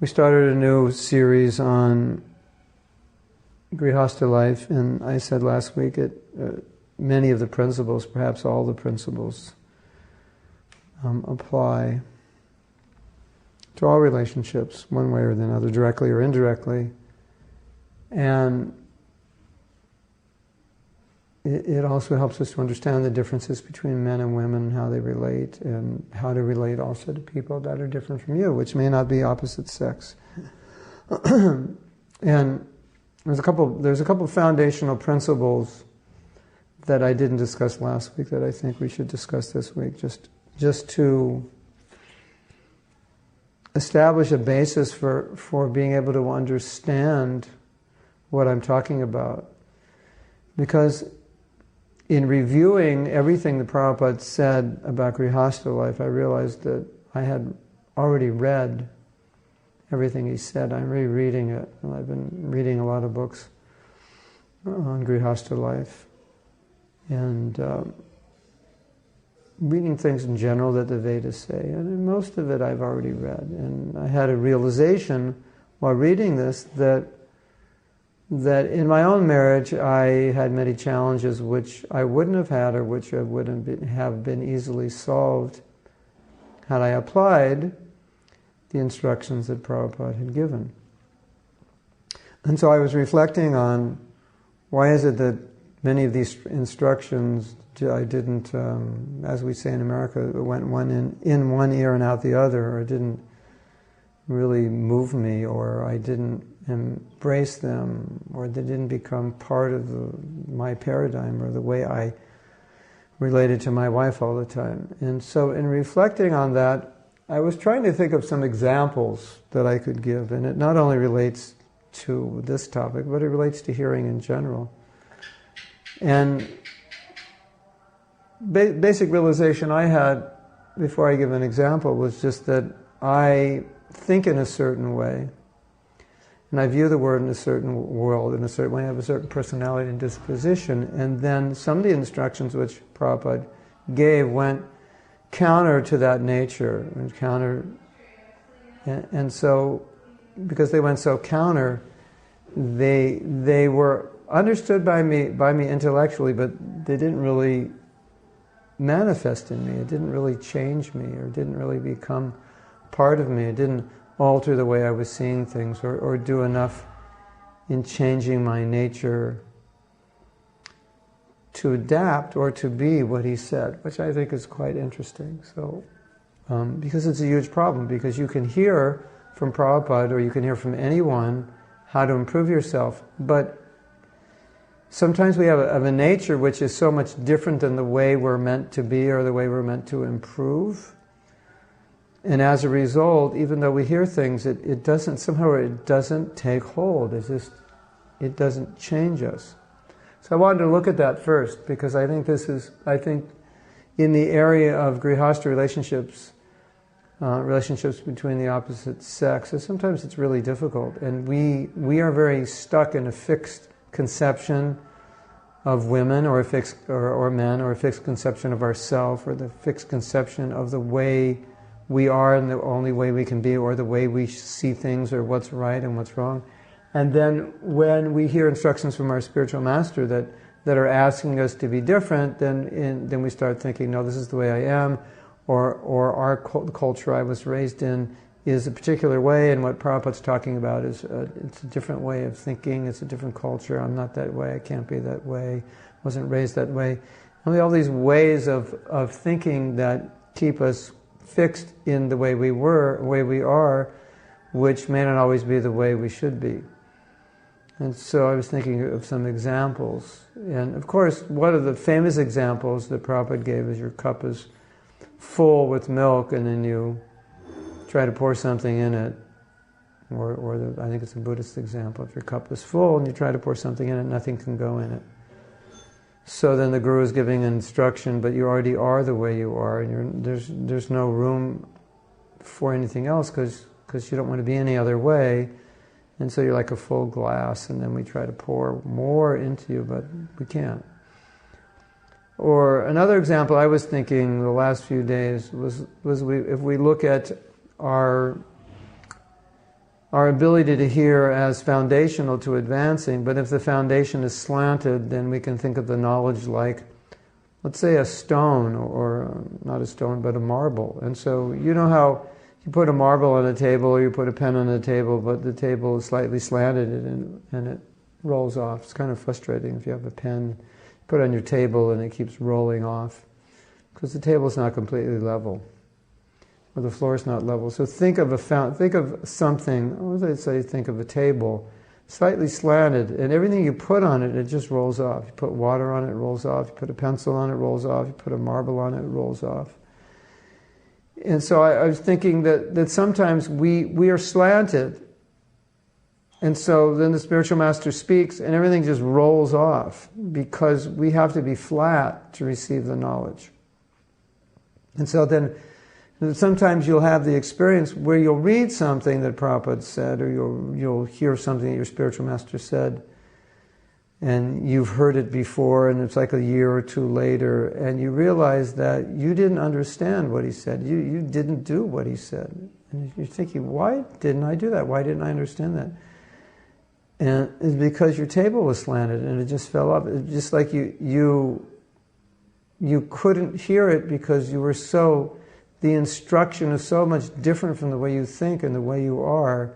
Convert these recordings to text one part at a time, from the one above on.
we started a new series on Grihastha life, and I said last week many of the principles, perhaps all the principles, apply to all relationships, one way or another, directly or indirectly. And it also helps us to understand the differences between men and women, how they relate, and how to relate also to people that are different from you, which may not be opposite sex. And there's a couple of foundational principles that I didn't discuss last week that I think we should discuss this week, just to establish a basis for being able to understand what I'm talking about. Because in reviewing everything the Prabhupada said about Grihastha life, I realized that I had already read everything he said. I'm rereading it, and I've been reading a lot of books on Grihastha life, and reading things in general that the Vedas say, and most of it I've already read. And I had a realization while reading this that in my own marriage I had many challenges which I wouldn't have had, or which wouldn't have been easily solved had I applied the instructions that Prabhupada had given. And so I was reflecting on why is it that many of these instructions I didn't, as we say in America, it went in one ear and out the other, or it didn't really move me, or I didn't embrace them, or they didn't become part of my paradigm or the way I related to my wife all the time. And so in reflecting on that, I was trying to think of some examples that I could give, and it not only relates to this topic, but it relates to hearing in general. And basic realization I had before I give an example was just that I think in a certain way, and I view the world in a certain world in a certain way. I have a certain personality and disposition, and then some of the instructions which Prabhupada gave went counter to that nature, and so because they went so counter, they were understood by me intellectually, but they didn't really manifest in me. It didn't really change me, or didn't really become part of me. It didn't alter the way I was seeing things, or do enough in changing my nature to adapt or to be what he said, which I think is quite interesting. So, because it's a huge problem, because you can hear from Prabhupada, or you can hear from anyone how to improve yourself, but sometimes we have a nature which is so much different than the way we're meant to be, or the way we're meant to improve. And as a result, even though we hear things, it doesn't take hold. It doesn't change us. So I wanted to look at that first, because I think in the area of Grihastha relationships between the opposite sex, sometimes it's really difficult. And we are very stuck in a fixed conception of women, or a fixed or men, or a fixed conception of ourselves, or the fixed conception of the way we are and the only way we can be, or the way we see things, or what's right and what's wrong. And then when we hear instructions from our spiritual master that are asking us to be different, then we start thinking, no, this is the way I am, or our culture I was raised in is a particular way, and what Prabhupada's talking about is it's a different way of thinking, it's a different culture, I'm not that way, I can't be that way, wasn't raised that way. Only all these ways of thinking that keep us fixed in the way we are, which may not always be the way we should be. And so I was thinking of some examples. And of course, one of the famous examples that Prabhupada gave is your cup is full with milk, and then you try to pour something in it. I think it's a Buddhist example. If your cup is full and you try to pour something in it, nothing can go in it. So then the Guru is giving instruction, but you already are the way you are, and there's no room for anything else, because you don't want to be any other way. And so you're like a full glass, and then we try to pour more into you, but we can't. Or another example I was thinking the last few days was if we look at our our ability to hear as foundational to advancing, but if the foundation is slanted, then we can think of the knowledge like, let's say, a stone, or not a stone, but a marble. And so you know how you put a marble on a table, or you put a pen on a table, but the table is slightly slanted and it rolls off. It's kind of frustrating if you have a pen, put it on your table and it keeps rolling off, because the table is not completely level, or the floor is not level. So think of something, what would I say, think of a table, slightly slanted, and everything you put on it, it just rolls off. You put water on it, it rolls off. You put a pencil on it, it rolls off. You put a marble on it, it rolls off. And so I was thinking that sometimes we are slanted, and so then the spiritual master speaks and everything just rolls off, because we have to be flat to receive the knowledge. And so then sometimes you'll have the experience where you'll read something that Prabhupada said, or you'll hear something that your spiritual master said, and you've heard it before, and it's like a year or two later, and you realize that you didn't understand what he said. You didn't do what he said. And you're thinking, why didn't I do that? Why didn't I understand that? And it's because your table was slanted and it just fell off. It's just like you couldn't hear it because you were so, the instruction is so much different from the way you think and the way you are,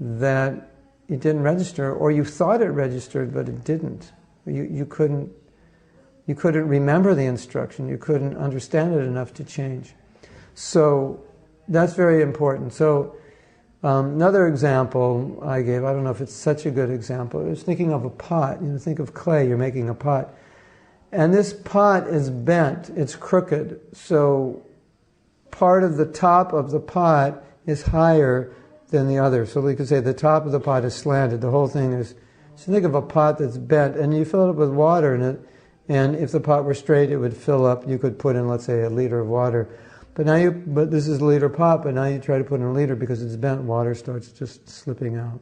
that it didn't register, or you thought it registered, but it didn't. You couldn't remember the instruction. You couldn't understand it enough to change. So that's very important. So another example I gave, I don't know if it's such a good example, I was thinking of a pot. Think of clay, you're making a pot. And this pot is bent, it's crooked, so part of the top of the pot is higher than the other. So we could say the top of the pot is slanted. The whole thing is, so think of a pot that's bent, and you fill it up with water in it, and if the pot were straight, it would fill up. You could put in, let's say, a liter of water. But this is a liter pot, but now you try to put in a liter, because it's bent, water starts just slipping out.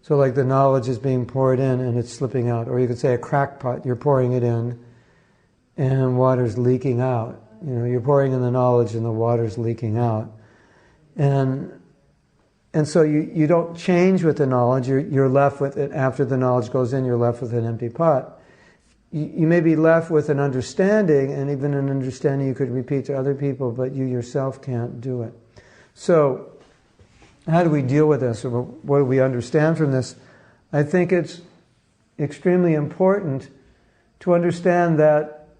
So like the knowledge is being poured in and it's slipping out. Or you could say a crack pot, you're pouring it in and water's leaking out. You're pouring in the knowledge and the water's leaking out. And so you don't change with the knowledge, you're left with it. After the knowledge goes in, you're left with an empty pot. You may be left with an understanding, and even an understanding you could repeat to other people, but you yourself can't do it. So, how do we deal with this, or what do we understand from this? I think it's extremely important to understand that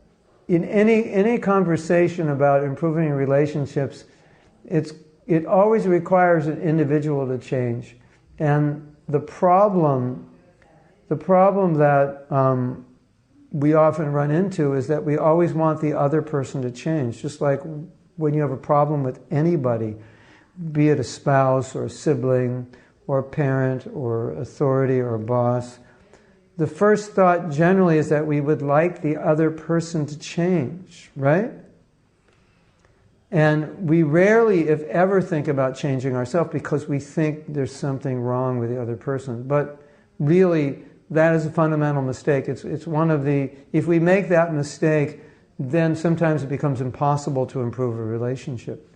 in any conversation about improving relationships, it always requires an individual to change. And the problem that we often run into is that we always want the other person to change. Just like when you have a problem with anybody, be it a spouse or a sibling or a parent or authority or a boss, the first thought generally is that we would like the other person to change, right? And we rarely, if ever, think about changing ourselves because we think there's something wrong with the other person. But really, that is a fundamental mistake. It's one of the, if we make that mistake, then sometimes it becomes impossible to improve a relationship.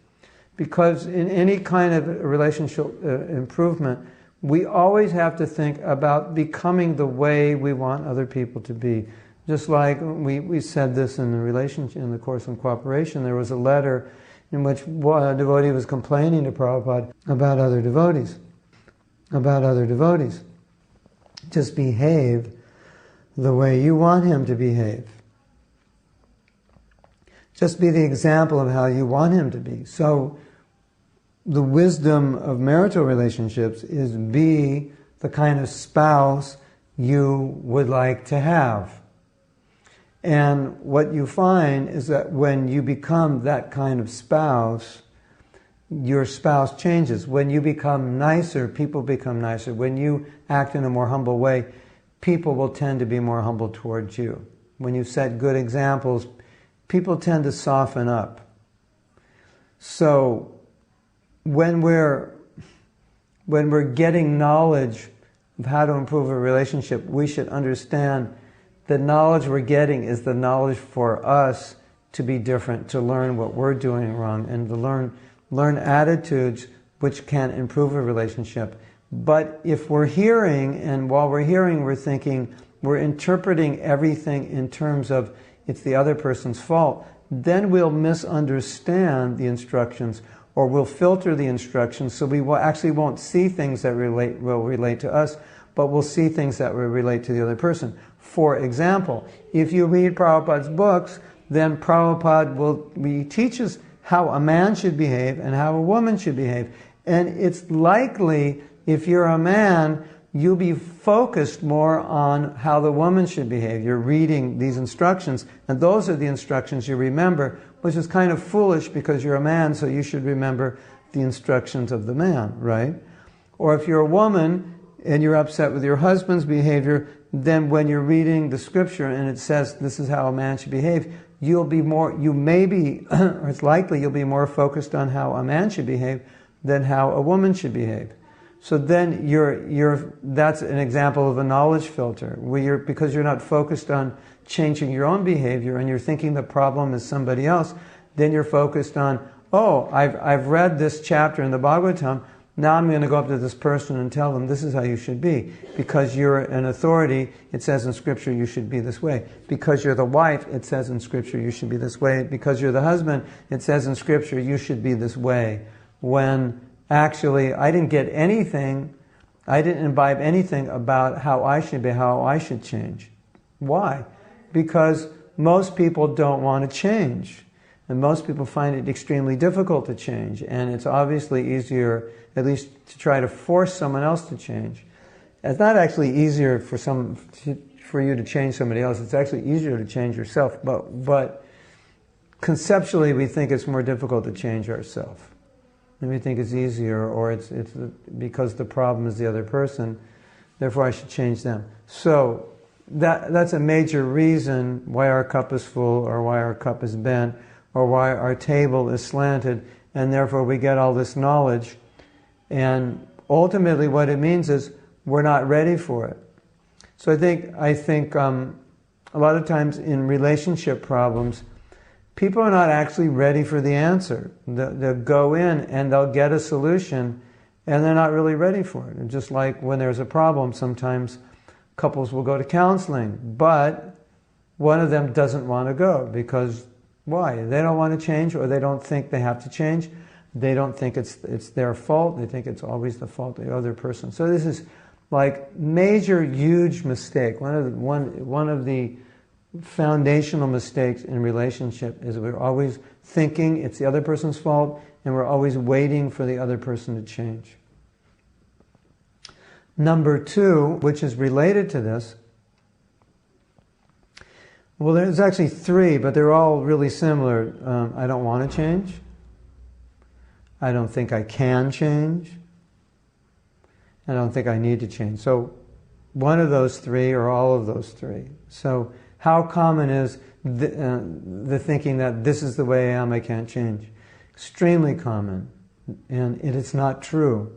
Because in any kind of relationship improvement, we always have to think about becoming the way we want other people to be. Just like we said this in the relationship, in the Course on Cooperation, there was a letter in which a devotee was complaining to Prabhupada about other devotees. Just behave the way you want him to behave. Just be the example of how you want him to be. So the wisdom of marital relationships is be the kind of spouse you would like to have. And what you find is that when you become that kind of spouse, your spouse changes. When you become nicer, people become nicer. When you act in a more humble way, people will tend to be more humble towards you. When you set good examples, people tend to soften up. So when we're getting knowledge of how to improve a relationship, we should understand the knowledge we're getting is the knowledge for us to be different, to learn what we're doing wrong, and to learn attitudes which can improve a relationship. But if we're hearing, and while we're hearing, we're thinking, we're interpreting everything in terms of it's the other person's fault, then we'll misunderstand the instructions, or we'll filter the instructions, so we actually won't see things that will relate to us, but we'll see things that will relate to the other person. For example, if you read Prabhupada's books, then Prabhupada teaches how a man should behave and how a woman should behave. And it's likely, if you're a man, you'll be focused more on how the woman should behave. You're reading these instructions, and those are the instructions you remember, which is kind of foolish because you're a man, so you should remember the instructions of the man, right? Or if you're a woman and you're upset with your husband's behavior, then when you're reading the scripture and it says this is how a man should behave, it's likely you'll be more focused on how a man should behave than how a woman should behave. So then that's an example of a knowledge filter, where because you're not focused on changing your own behavior and you're thinking the problem is somebody else, then you're focused on, I've read this chapter in the Bhagavatam, now I'm going to go up to this person and tell them this is how you should be. Because you're an authority, it says in Scripture you should be this way. Because you're the wife, it says in Scripture you should be this way. Because you're the husband, it says in Scripture you should be this way. When actually I didn't imbibe anything about how I should be, how I should change. Why? Because most people don't want to change. And most people find it extremely difficult to change. And it's obviously easier, at least to try to force someone else to change. It's not actually easier for you to change somebody else. It's actually easier to change yourself. But conceptually, we think it's more difficult to change ourselves. And we think it's easier, or it's because the problem is the other person, therefore I should change them. So that's a major reason why our cup is full, or why our cup is bent, or why our table is slanted, and therefore we get all this knowledge. And ultimately what it means is we're not ready for it. So I think a lot of times in relationship problems, people are not actually ready for the answer. They'll go in and they'll get a solution, and they're not really ready for it. And just like when there's a problem, sometimes couples will go to counseling, but one of them doesn't want to go because why? They don't want to change, or they don't think they have to change. They don't think it's their fault. They think it's always the fault of the other person. So this is like major, huge mistake. One of the foundational mistakes in relationship is we're always thinking it's the other person's fault, and we're always waiting for the other person to change. Number two, which is related to this, well, there's actually three, but they're all really similar. I don't want to change. I don't think I can change. I don't think I need to change. So one of those three, or all of those three. So how common is the thinking that this is the way I am, I can't change? Extremely common. And it is not true.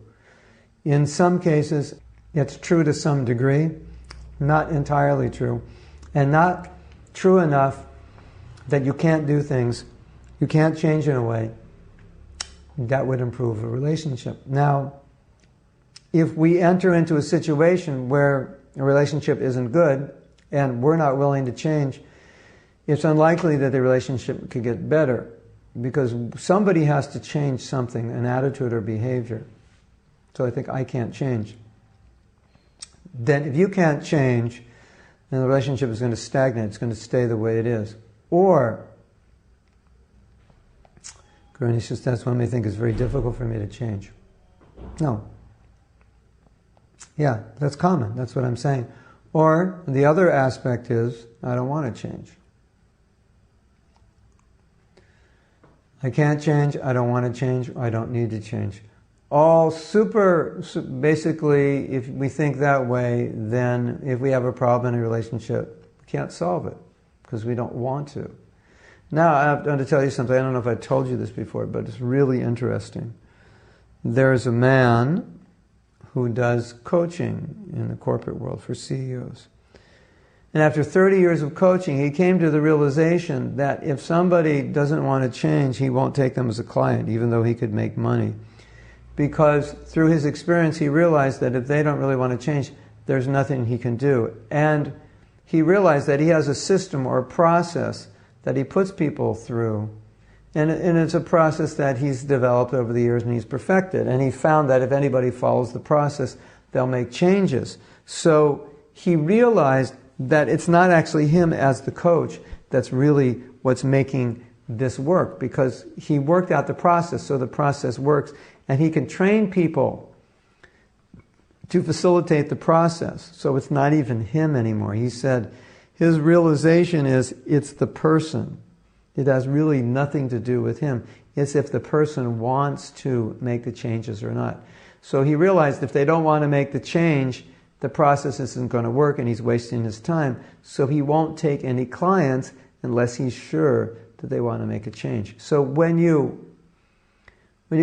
In some cases, it's true to some degree, not entirely true, and not true enough that you can't do things, you can't change in a way that would improve a relationship. Now, if we enter into a situation where a relationship isn't good and we're not willing to change, it's unlikely that the relationship could get better, because somebody has to change something, an attitude or behavior. So I think I can't change. Then if you can't change, then the relationship is going to stagnate. It's going to stay the way it is. Or, Granny says, that's one may think it's very difficult for me to change. No. Yeah, that's common. That's what I'm saying. Or the other aspect is, I don't want to change. I can't change, I don't want to change, I don't need to change. All basically, if we think that way, then if we have a problem in a relationship, we can't solve it because we don't want to. Now, I have to tell you something. I don't know if I told you this before, but it's really interesting. There's a man who does coaching in the corporate world for CEOs. And after 30 years of coaching, he came to the realization that if somebody doesn't want to change, he won't take them as a client, even though he could make money. because through his experience he realized that if they don't really want to change, there's nothing he can do. And he realized that he has a system or a process that he puts people through. And it's a process that he's developed over the years and he's perfected. And he found that if anybody follows the process, they'll make changes. So he realized that it's not actually him as the coach that's really what's making this work, because he worked out the process, so the process works, and he can train people to facilitate the process. So it's not even him anymore. He said his realization is it's the person. It has really nothing to do with him. It's if the person wants to make the changes or not. So he realized if they don't want to make the change, the process isn't going to work and he's wasting his time. So he won't take any clients unless he's sure that they want to make a change. So when you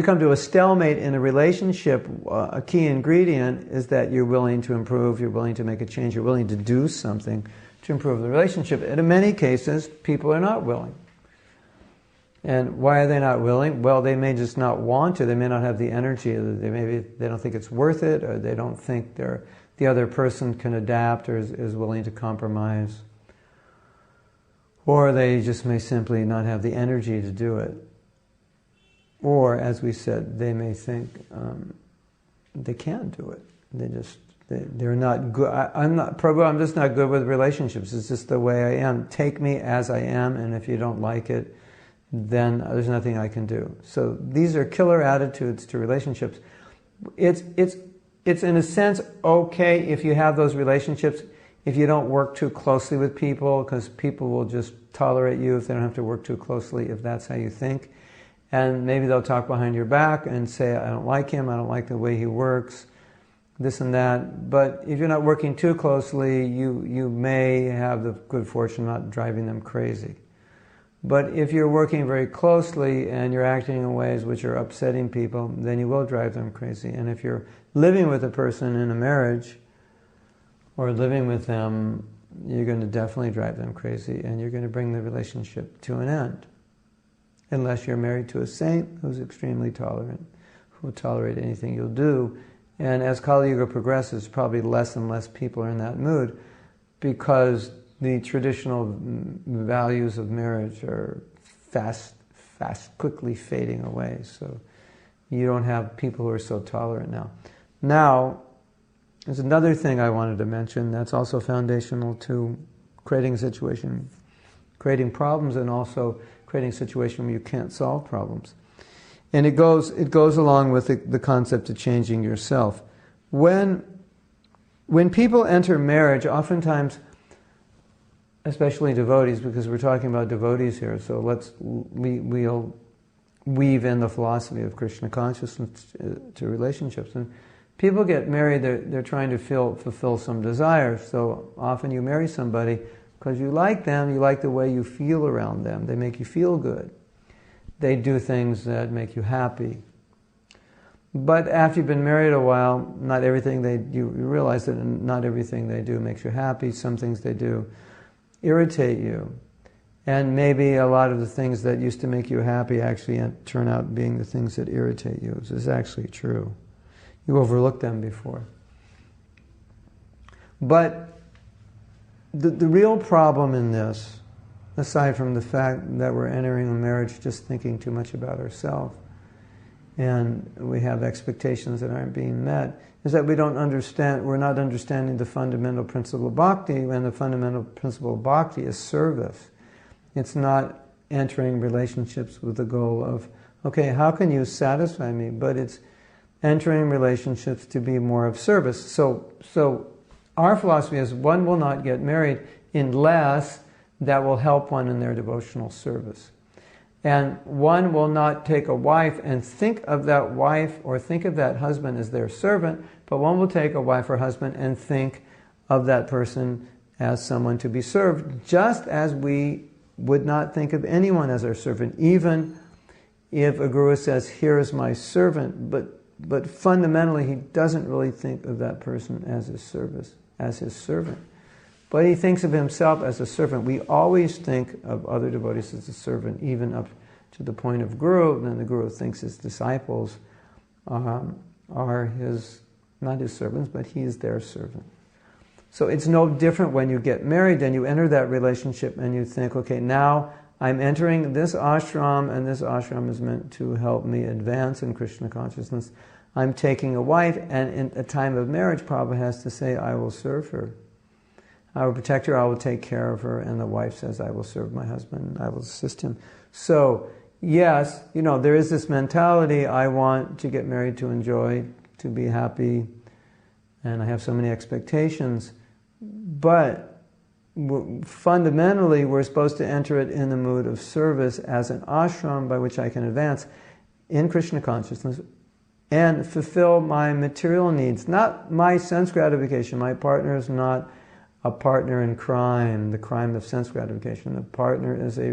come to a stalemate in a relationship, a key ingredient is that you're willing to improve, you're willing to make a change, you're willing to do something to improve the relationship. And in many cases, people are not willing. And why are they not willing? Well, they may just not want to. They may not have the energy. They don't think it's worth it, or they don't think the other person can adapt or is willing to compromise. Or they just may simply not have the energy to do it. Or, as we said, they may think they can't do it. They're not good. Prabhu, I'm just not good with relationships. It's just the way I am. Take me as I am, and if you don't like it, then there's nothing I can do. So these are killer attitudes to relationships. It's in a sense okay if you have those relationships, if you don't work too closely with people, because people will just tolerate you if they don't have to work too closely, if that's how you think. And maybe they'll talk behind your back and say, I don't like him, I don't like the way he works, this and that. But if you're not working too closely, you may have the good fortune of not driving them crazy. But if you're working very closely and you're acting in ways which are upsetting people, then you will drive them crazy. And if you're living with a person in a marriage or living with them, you're going to definitely drive them crazy and you're going to bring the relationship to an end. Unless you're married to a saint who's extremely tolerant, who will tolerate anything you'll do. And as Kali Yuga progresses, probably less and less people are in that mood, because the traditional values of marriage are quickly fading away. So you don't have people who are so tolerant now. Now, there's another thing I wanted to mention that's also foundational to creating a situation, creating problems, and also creating a situation where you can't solve problems. And it goes along with the concept of changing yourself. When people enter marriage, oftentimes, especially devotees, because we're talking about devotees here, so we'll weave in the philosophy of Krishna consciousness to relationships. And people get married, they're trying to fulfill some desire. So often you marry somebody because you like them, you like the way you feel around them. They make you feel good. They do things that make you happy. But after you've been married a while, you realize that not everything they do makes you happy. Some things they do irritate you. And maybe a lot of the things that used to make you happy actually turn out being the things that irritate you. This is actually true. You overlooked them before. But the real problem in this, aside from the fact that we're entering a marriage just thinking too much about ourselves, and we have expectations that aren't being met, is that we're not understanding the fundamental principle of Bhakti, and the fundamental principle of Bhakti is service. It's not entering relationships with the goal of, okay, how can you satisfy me? But it's entering relationships to be more of service. So our philosophy is one will not get married unless that will help one in their devotional service. And one will not take a wife and think of that wife or think of that husband as their servant, but one will take a wife or husband and think of that person as someone to be served, just as we would not think of anyone as our servant, even if a guru says, here is my servant, but fundamentally he doesn't really think of that person as his servant. But he thinks of himself as a servant. We always think of other devotees as a servant, even up to the point of guru. Then the guru thinks his disciples are his, not his servants, but he is their servant. So it's no different when you get married and you enter that relationship and you think, okay, now I'm entering this ashram, and this ashram is meant to help me advance in Krishna consciousness. I'm taking a wife, and in a time of marriage, Prabhupada has to say, I will serve her. I will protect her, I will take care of her, and the wife says, I will serve my husband, I will assist him. So, yes, there is this mentality, I want to get married to enjoy, to be happy, and I have so many expectations. But fundamentally, we're supposed to enter it in the mood of service as an ashram by which I can advance in Krishna consciousness and fulfill my material needs, not my sense gratification. My partner is not a partner in crime, the crime of sense gratification. The partner is a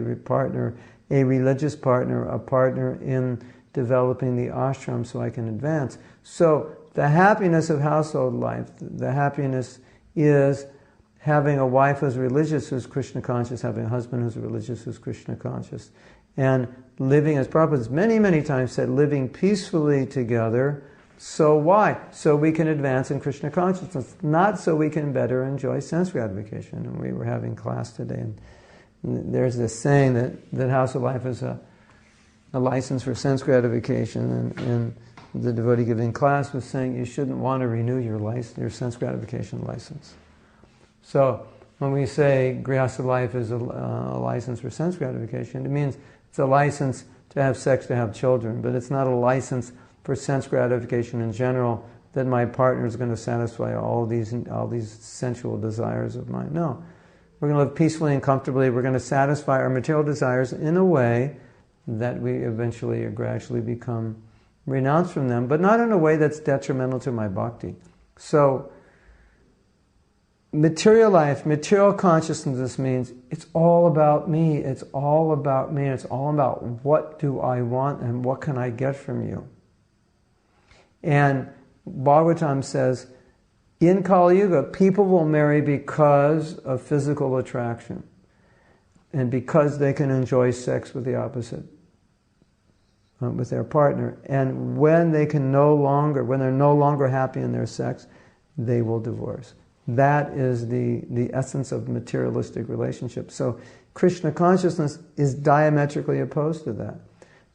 religious partner, a partner in developing the ashram so I can advance. So the happiness of household life, the happiness is having a wife who's religious, who's Krishna conscious, having a husband who's religious, who's Krishna conscious, and living, as Prabhupada has many, many times said, living peacefully together. So why? So we can advance in Krishna consciousness, not so we can better enjoy sense gratification. And we were having class today, and there's this saying that household life is a license for sense gratification, and the devotee giving class was saying you shouldn't want to renew your sense gratification license. So when we say grihastha life is a license for sense gratification, it means it's a license to have sex, to have children, but it's not a license for sense gratification in general, that my partner is going to satisfy all these sensual desires of mine. No. We're going to live peacefully and comfortably. We're going to satisfy our material desires in a way that we eventually or gradually become renounced from them, but not in a way that's detrimental to my bhakti. So, material life, material consciousness means it's all about me, it's all about me, it's all about what do I want and what can I get from you. And Bhagavatam says, in Kali Yuga, people will marry because of physical attraction and because they can enjoy sex with the opposite, with their partner. And when they're no longer happy in their sex, they will divorce. That is the essence of materialistic relationships. So Krishna consciousness is diametrically opposed to that.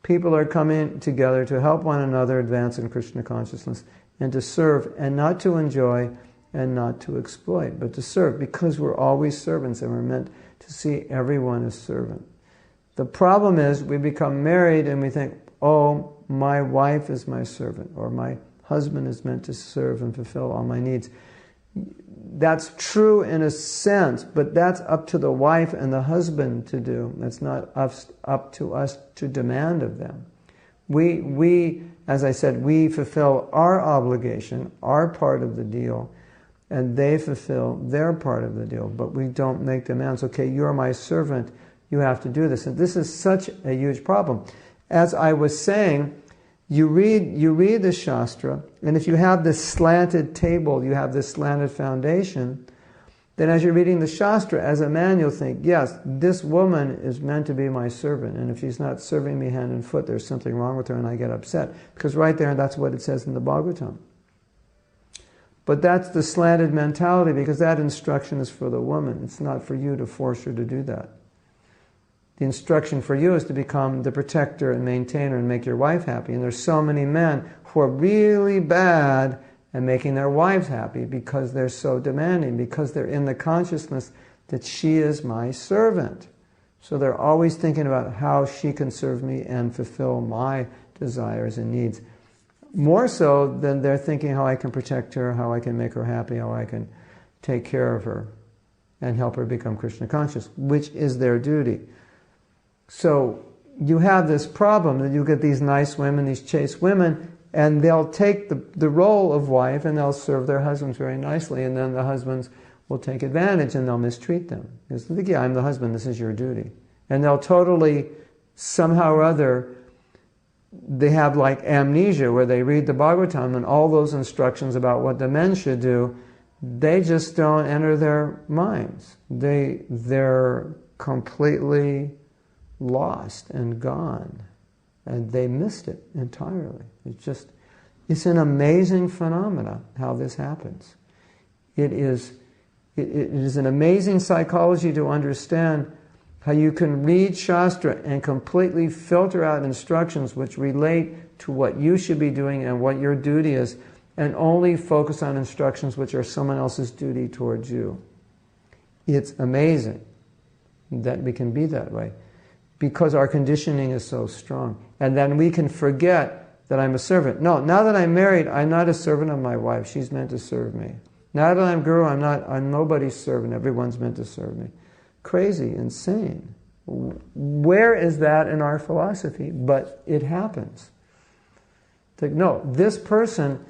People are coming together to help one another advance in Krishna consciousness and to serve, and not to enjoy and not to exploit, but to serve, because we're always servants and we're meant to see everyone as servant. The problem is we become married and we think, oh, my wife is my servant, or my husband is meant to serve and fulfill all my needs. That's true in a sense, but that's up to the wife and the husband to do. That's not up to us to demand of them. We, as I said, we fulfill our obligation, our part of the deal, and they fulfill their part of the deal, but we don't make demands. Okay, you're my servant, you have to do this. And this is such a huge problem. As I was saying, you read the Shastra, and if you have this slanted table, you have this slanted foundation, then as you're reading the Shastra, as a man you'll think, yes, this woman is meant to be my servant, and if she's not serving me hand and foot, there's something wrong with her, and I get upset. Because right there, that's what it says in the Bhagavatam. But that's the slanted mentality, because that instruction is for the woman. It's not for you to force her to do that. The instruction for you is to become the protector and maintainer and make your wife happy. And there's so many men who are really bad at making their wives happy because they're so demanding, because they're in the consciousness that she is my servant. So they're always thinking about how she can serve me and fulfill my desires and needs. More so than they're thinking how I can protect her, how I can make her happy, how I can take care of her and help her become Krishna conscious, which is their duty. So you have this problem that you get these nice women, these chaste women, and they'll take the role of wife and they'll serve their husbands very nicely, and then the husbands will take advantage and they'll mistreat them. Because they think, yeah, I'm the husband, this is your duty. And they'll totally, somehow or other, they have like amnesia where they read the Bhagavatam and all those instructions about what the men should do, they just don't enter their minds. They're completely lost and gone, and they missed it entirely. It's just, It's an amazing phenomena how this happens. It is an amazing psychology to understand how you can read Shastra and completely filter out instructions which relate to what you should be doing and what your duty is, and only focus on instructions which are someone else's duty towards you. It's amazing that we can be that way, because our conditioning is so strong. And then we can forget that I'm a servant. No, now that I'm married, I'm not a servant of my wife. She's meant to serve me. Now that I'm Guru, I'm nobody's servant. Everyone's meant to serve me. Crazy, insane. Where is that in our philosophy? But it happens. Like, no, this person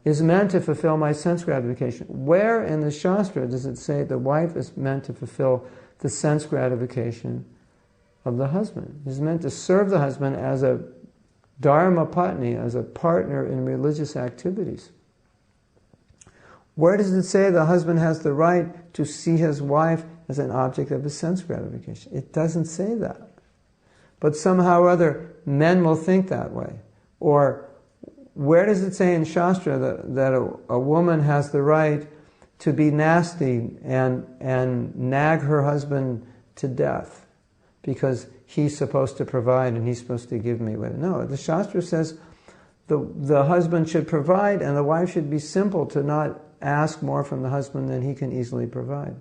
is meant to fulfill my sense gratification. Where in the Shastra does it say the wife is meant to fulfill the sense gratification of the husband? He's meant to serve the husband as a dharma patni, as a partner in religious activities. Where does it say the husband has the right to see his wife as an object of his sense gratification? It doesn't say that. But somehow or other, men will think that way. Or where does it say in Shastra that a woman has the right to be nasty and nag her husband to death because he's supposed to provide and he's supposed to give me what? No, the Shastra says the husband should provide and the wife should be simple to not ask more from the husband than he can easily provide.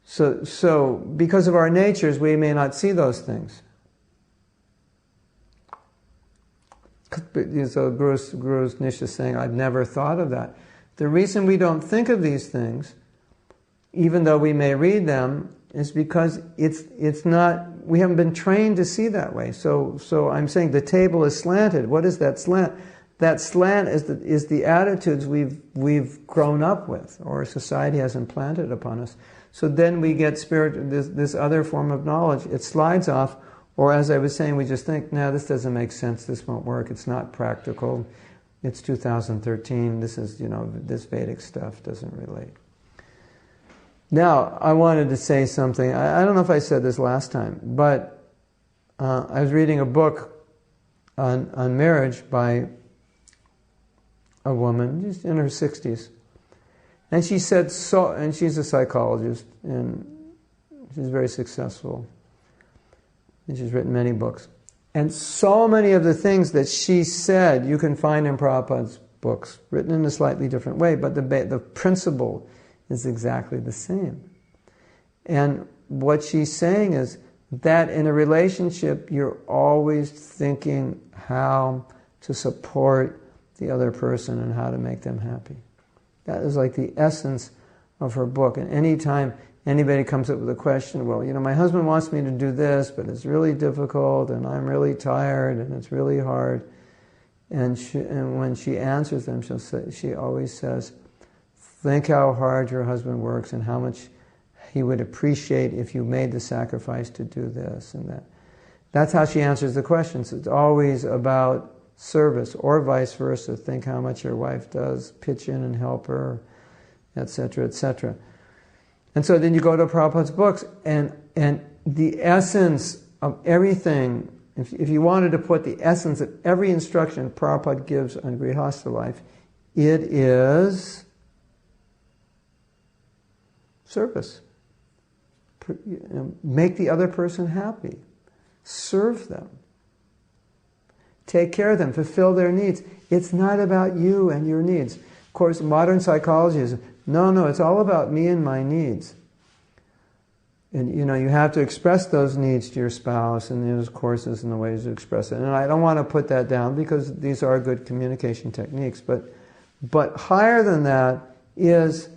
So because of our natures, we may not see those things. So Guru's Nish is saying, I've never thought of that. The reason we don't think of these things, even though we may read them, is because it's not, we haven't been trained to see that way. So I'm saying the table is slanted. What is that slant? That slant is the attitudes we've grown up with, or society has implanted upon us. So then we get this other form of knowledge. It slides off, or as I was saying, we just think, no, this doesn't make sense. This won't work. It's not practical. It's 2013. This is, this Vedic stuff doesn't relate. Now, I wanted to say something. I don't know if I said this last time, but I was reading a book on marriage by a woman, just in her 60s. And she said, and she's a psychologist, and she's very successful. And she's written many books. And so many of the things that she said you can find in Prabhupada's books, written in a slightly different way, but the principle is exactly the same. And what she's saying is that in a relationship, you're always thinking how to support the other person and how to make them happy. That is like the essence of her book. And anytime anybody comes up with a question, well, my husband wants me to do this, but it's really difficult, and I'm really tired, and it's really hard. And when she answers them, she always says, think how hard your husband works and how much he would appreciate if you made the sacrifice to do this and that. That's how she answers the questions. It's always about service, or vice versa. Think how much your wife does, pitch in and help her, etc., etc. And so then you go to Prabhupada's books, and the essence of everything, if you wanted to put the essence of every instruction Prabhupada gives on Grihastha life, it is service. Make the other person happy. Serve them. Take care of them. Fulfill their needs. It's not about you and your needs. Of course, modern psychology is, no, it's all about me and my needs. And you have to express those needs to your spouse, and there's courses and the ways to express it. And I don't want to put that down because these are good communication techniques. But higher than that is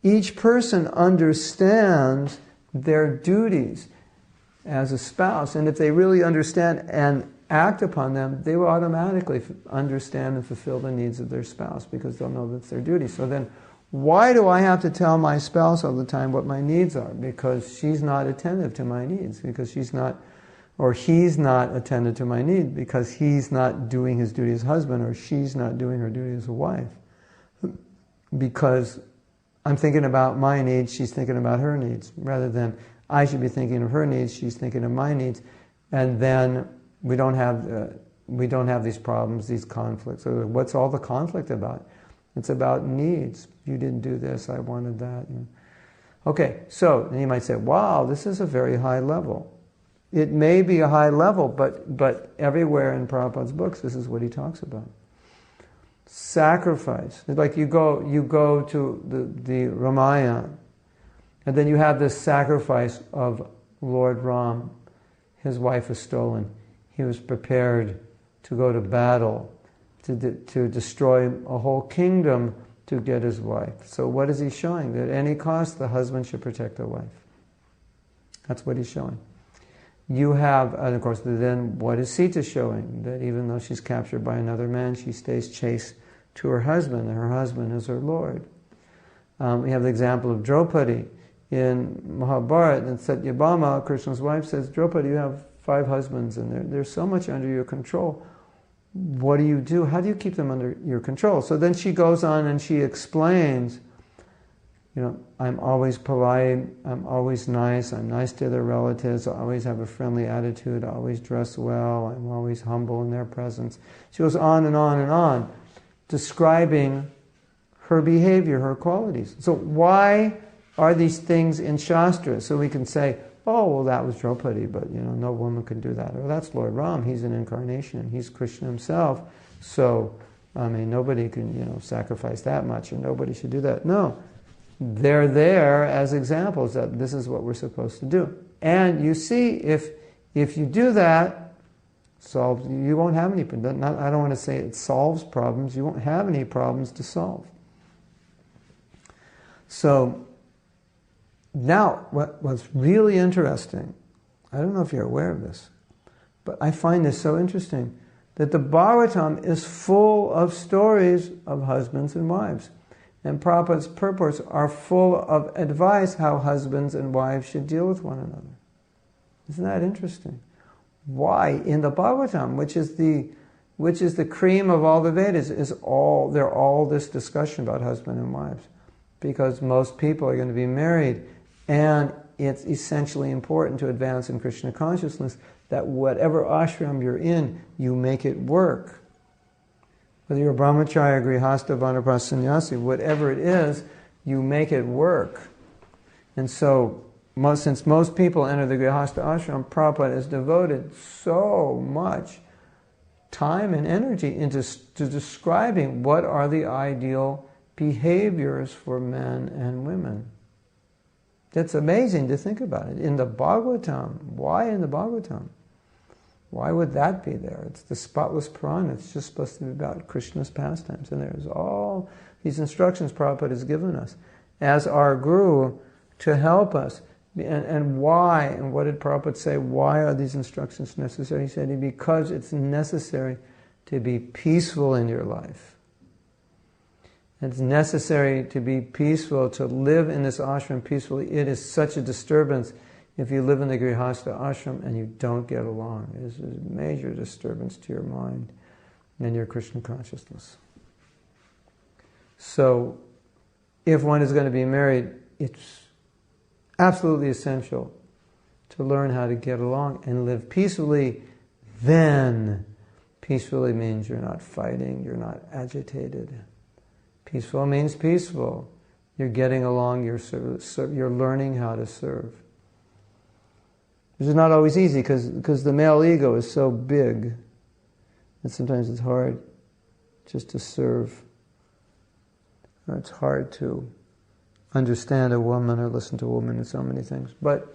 each person understands their duties as a spouse. And if they really understand and act upon them, they will automatically understand and fulfill the needs of their spouse because they'll know that's their duty. So then, why do I have to tell my spouse all the time what my needs are? Because she's not attentive to my needs, because she's not, or he's not attentive to my need because he's not doing his duty as husband, or she's not doing her duty as a wife. Because I'm thinking about my needs, she's thinking about her needs, rather than I should be thinking of her needs, she's thinking of my needs, and then we don't have we don't have these problems, these conflicts. So what's all the conflict about? It's about needs. You didn't do this, I wanted that. Okay, so then you might say, wow, this is a very high level. It may be a high level, but everywhere in Prabhupada's books, this is what he talks about. Sacrifice. It's like you go to the Ramayana, and then you have this sacrifice of Lord Ram. His wife was stolen. He was prepared to go to battle, to destroy a whole kingdom to get his wife. So what is he showing? That at any cost, the husband should protect the wife. That's what he's showing. You have, and of course, then what is Sita showing? That even though she's captured by another man, she stays chaste to her husband, and her husband is her Lord. We have the example of Draupadi in Mahabharata, and Satyabhama, Krishna's wife, says, Draupadi, you have 5 husbands, and they're so much under your control. What do you do? How do you keep them under your control? So then she goes on and she explains, I'm always polite, I'm always nice, I'm nice to their relatives, I always have a friendly attitude, I always dress well, I'm always humble in their presence. She goes on and on and on, describing her behavior, her qualities. So why are these things in Shastra? So we can say, oh, well, that was Draupadi, but no woman can do that. Or that's Lord Ram, he's an incarnation, he's Krishna himself, so, nobody can, sacrifice that much, and nobody should do that. No. They're there as examples that this is what we're supposed to do. And you see, if you do that, you won't have any problems. I don't want to say it solves problems, you won't have any problems to solve. So, now, what's really interesting, I don't know if you're aware of this, but I find this so interesting, that the Bhagavatam is full of stories of husbands and wives. And Prabhupada's purports are full of advice how husbands and wives should deal with one another. Isn't that interesting? Why? In the Bhagavatam, which is the cream of all the Vedas, they're all this discussion about husband and wives. Because most people are going to be married, and it's essentially important to advance in Krishna consciousness that whatever ashram you're in, you make it work. Whether you're a brahmacharya, grihastha, vanaprastha, sannyasi, whatever it is, you make it work. And so, since most people enter the grihastha ashram, Prabhupada has devoted so much time and energy to describing what are the ideal behaviors for men and women. It's amazing to think about it. In the Bhagavatam, why in the Bhagavatam? Why would that be there? It's the spotless Purana. It's just supposed to be about Krishna's pastimes. And there's all these instructions Prabhupada has given us as our guru to help us. And why? And what did Prabhupada say? Why are these instructions necessary? He said, because it's necessary to be peaceful in your life. It's necessary to be peaceful, to live in this ashram peacefully. It is such a disturbance if you live in the grihastha ashram and you don't get along. It is a major disturbance to your mind and your Krishna consciousness. So, if one is going to be married, it's absolutely essential to learn how to get along and live peacefully. Then, peacefully means you're not fighting, you're not agitated. Peaceful means peaceful. You're getting along, you're learning how to serve. Which is not always easy because the male ego is so big that sometimes it's hard just to serve. It's hard to understand a woman or listen to a woman in so many things. But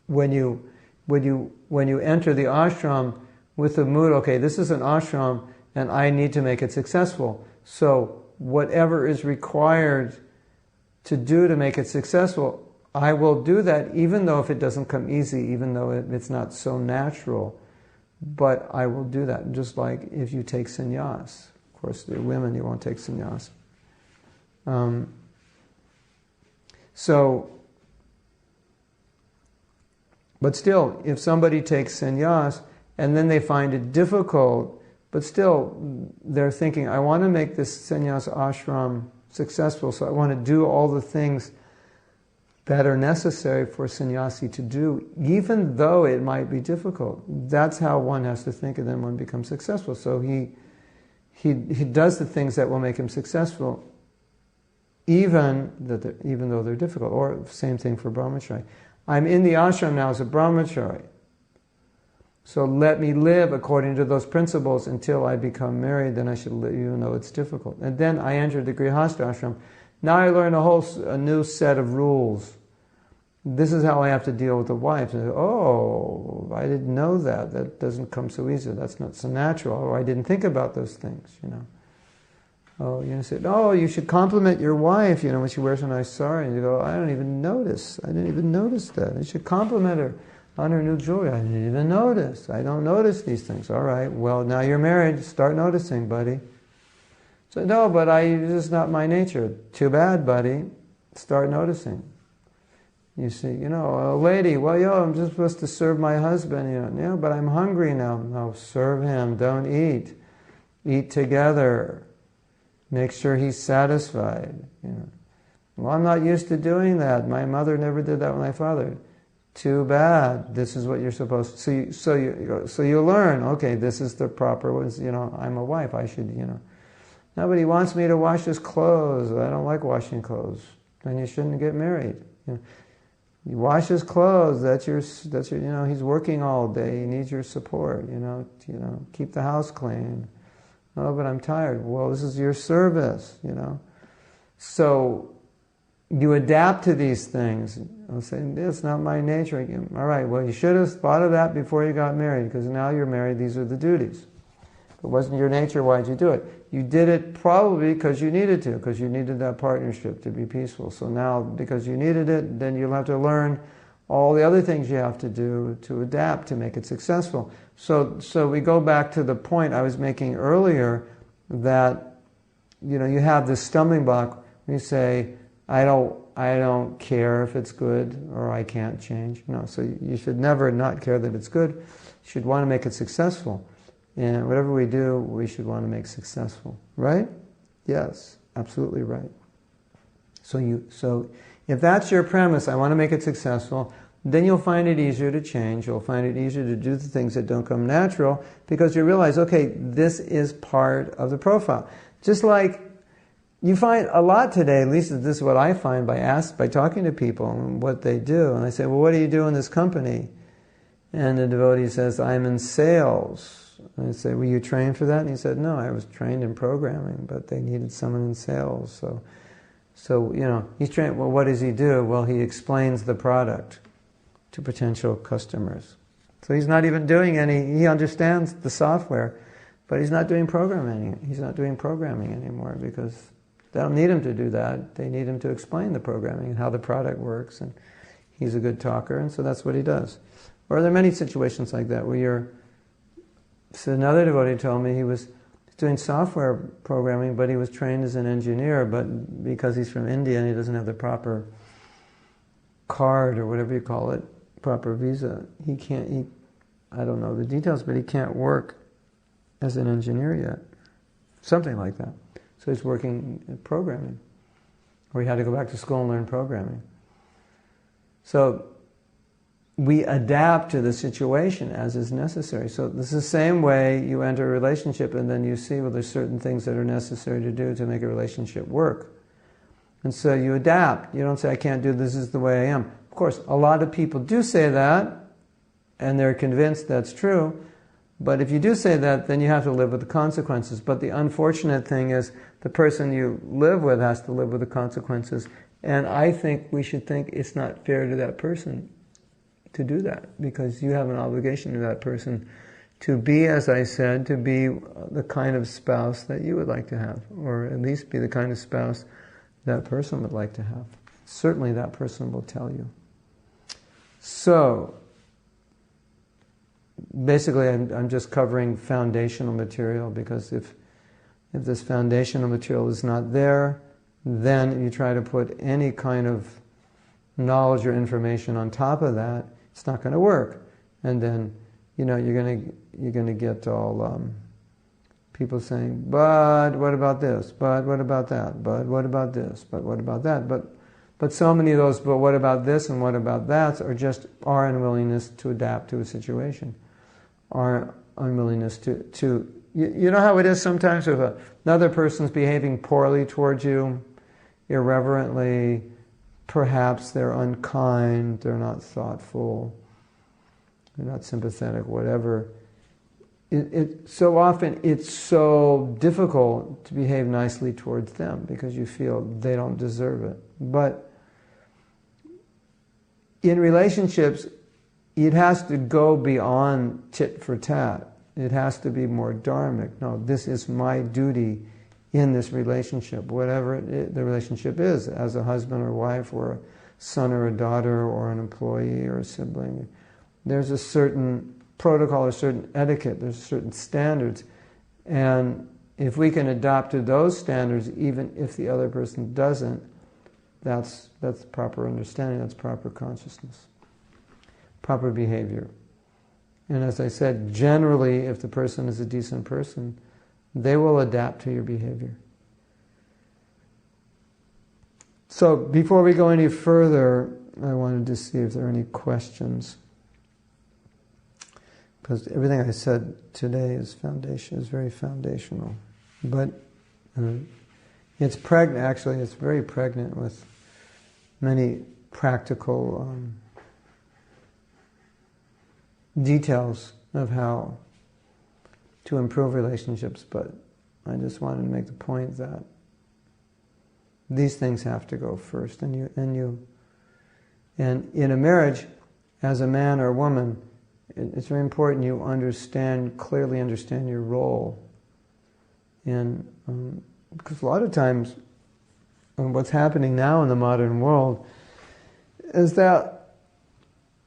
when you enter the ashram with the mood, okay, this is an ashram and I need to make it successful. So whatever is required to do to make it successful, I will do that, even though if it doesn't come easy, even though it's not so natural, but I will do that. Just like if you take sannyas. Of course, the women, you won't take sannyas. But still, if somebody takes sannyas and then they find it difficult, but still they're thinking, I want to make this sannyas ashram successful, so I want to do all the things that are necessary for sannyasi to do, even though it might be difficult. That's how one has to think, and then one becomes successful. So he does the things that will make him successful, even though they're difficult. Or same thing for brahmachari. I'm in the ashram now as a brahmachari, so let me live according to those principles until I become married. Then I should live, even though it's difficult. And then I enter the grihastha ashram. Now I learn a new set of rules. This is how I have to deal with the wife. And, oh, I didn't know that. That doesn't come so easy. That's not so natural. Or I didn't think about those things, Oh, said, oh, you should compliment your wife, when she wears a nice sari. And you go, I didn't even notice that. You should compliment her on her new jewelry. I didn't even notice. I don't notice these things. All right, well, now you're married. Start noticing, buddy. So, no, but this is not my nature. Too bad, buddy. Start noticing. You see, a lady, well, I'm just supposed to serve my husband, but I'm hungry now. No, serve him. Don't eat. Eat together. Make sure he's satisfied. Well, I'm not used to doing that. My mother never did that with my father. Too bad. This is what you're supposed to. So you learn. Okay, this is the proper. I'm a wife. I should. Nobody wants me to wash his clothes. I don't like washing clothes. Then you shouldn't get married. You wash his clothes. That's your. He's working all day. He needs your support. Keep the house clean. Oh, but I'm tired. Well, this is your service. So you adapt to these things. I'm saying, it's not my nature. All right, well, you should have thought of that before you got married, because now you're married, these are the duties. If it wasn't your nature, why'd you do it? You did it probably because you needed to, because you needed that partnership to be peaceful. So now, because you needed it, then you'll have to learn all the other things you have to do to adapt to make it successful. So we go back to the point I was making earlier that, you have this stumbling block when you say, I don't care if it's good, or I can't change. So you should never not care that it's good. You should want to make it successful. And whatever we do, we should want to make successful. Right? Yes, absolutely right. So if that's your premise, I want to make it successful, then you'll find it easier to change. You'll find it easier to do the things that don't come natural, because you realize, okay, this is part of the profile. Just like you find a lot today, at least this is what I find by talking to people and what they do. And I say, well, what do you do in this company? And the devotee says, I'm in sales. And I say, were you trained for that? And he said, no, I was trained in programming, but they needed someone in sales. So he's trained. Well, what does he do? Well, he explains the product to potential customers. So he's not even doing he understands the software, but he's not doing programming. He's not doing programming anymore, because they don't need him to do that. They need him to explain the programming and how the product works, and he's a good talker, and so that's what he does. Or there are many situations like that where so another devotee told me he was doing software programming, but he was trained as an engineer, but because he's from India and he doesn't have the proper card or whatever you call it, proper visa, I don't know the details, but he can't work as an engineer yet. Something like that. So he's working in programming. Or he had to go back to school and learn programming. So we adapt to the situation as is necessary. So this is the same way you enter a relationship and then you see, well, there's certain things that are necessary to do to make a relationship work. And so you adapt. You don't say, I can't do this is the way I am. Of course, a lot of people do say that, and they're convinced that's true. But if you do say that, then you have to live with the consequences. But the unfortunate thing is, the person you live with has to live with the consequences. And I think we should think it's not fair to that person to do that, because you have an obligation to that person to be, as I said, to be the kind of spouse that you would like to have, or at least be the kind of spouse that person would like to have. Certainly that person will tell you. So, basically I'm just covering foundational material, because if this foundational material is not there, then you try to put any kind of knowledge or information on top of that, it's not going to work. And then, you're going to get all people saying, but what about this? But what about that? But what about this? But what about that? But But so many of those, but what about this and what about that, are just our unwillingness to adapt to a situation. Our unwillingness to you know how it is sometimes if another person's behaving poorly towards you, irreverently, perhaps they're unkind, they're not thoughtful, they're not sympathetic, whatever. So often it's so difficult to behave nicely towards them because you feel they don't deserve it. But in relationships, it has to go beyond tit for tat. It has to be more dharmic. No, this is my duty in this relationship, whatever the relationship is, as a husband or wife, or a son or a daughter, or an employee or a sibling. There's a certain protocol, a certain etiquette, there's certain standards. And if we can adapt to those standards, even if the other person doesn't, that's proper understanding, that's proper consciousness, proper behavior. And as I said, generally, if the person is a decent person, they will adapt to your behavior. So before we go any further, I wanted to see if there are any questions. Because everything I said today is very foundational. But it's pregnant, actually, it's very pregnant with many practical details of how to improve relationships, but I just wanted to make the point that these things have to go first. And in a marriage, as a man or woman, it's very important you clearly understand your role. And because a lot of times, what's happening now in the modern world is that